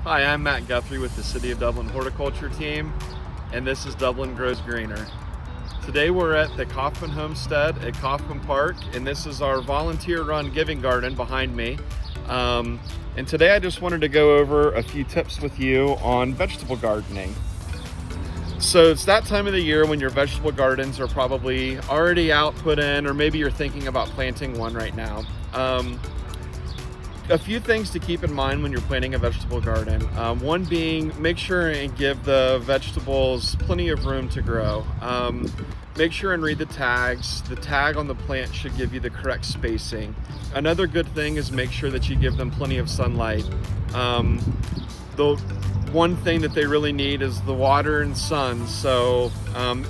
Hi, I'm Matt Guthrie with the City of Dublin Horticulture team, and this is Dublin Grows Greener. Today we're at the Kaufman Homestead at Kaufman Park, and this is our volunteer-run giving garden behind me. And today I just wanted to go over a few tips with you on vegetable gardening. So it's that time of the year when your vegetable gardens are probably already out, put in, or maybe you're thinking about planting one right now. A few things to keep in mind when you're planting a vegetable garden. One being, make sure and give the vegetables plenty of room to grow. Make sure and read the tags. The tag on the plant should give you the correct spacing. Another good thing is make sure that you give them plenty of sunlight. The one thing that they really need is the water and sun. So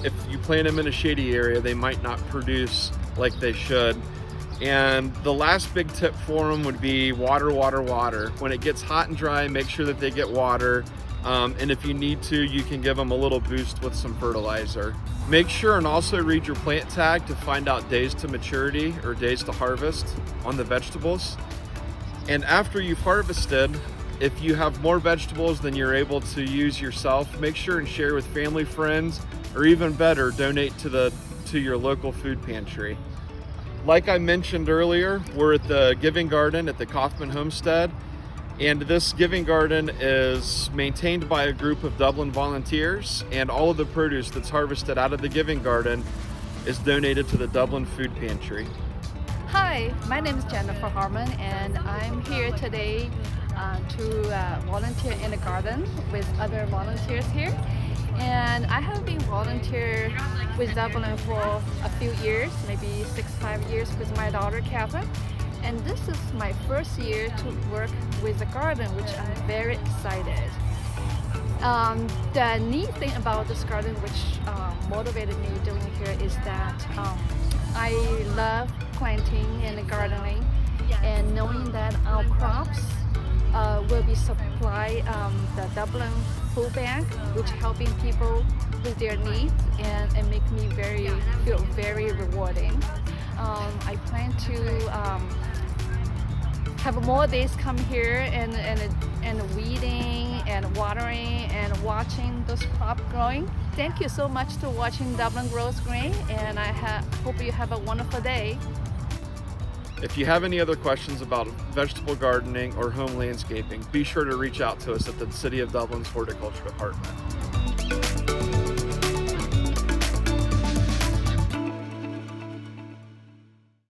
if you plant them in a shady area, they might not produce like they should. And the last big tip for them would be water. When it gets hot and dry, make sure that they get water. And if you need to, you can give them a little boost with some fertilizer. Make sure and also read your plant tag to find out days to maturity or days to harvest on the vegetables. And after you've harvested, if you have more vegetables than you're able to use yourself, make sure and share with family, friends, or even better, donate to your local food pantry. Like I mentioned earlier, we're at the Giving Garden at the Kaufman Homestead, and this Giving Garden is maintained by a group of Dublin volunteers, and all of the produce that's harvested out of the Giving Garden is donated to the Dublin Food Pantry. Hi, my name is Jennifer Harmon, and I'm here today to volunteer in the garden with other volunteers here. And I have been volunteer with Dublin for a few years, maybe 5 years with my daughter Catherine. And this is my first year to work with the garden, which I'm very excited. The neat thing about this garden, which motivated me doing here, is that I love planting and gardening, and knowing that our crops will be supplied the Dublin food bank, which helping people with their needs, and make me feel very rewarding. I plan to have more days come here and weeding and watering and watching those crops growing. Thank you so much for watching Dublin Grows Green, and I hope you have a wonderful day. If you have any other questions about vegetable gardening or home landscaping, be sure to reach out to us at the City of Dublin's Horticulture Department.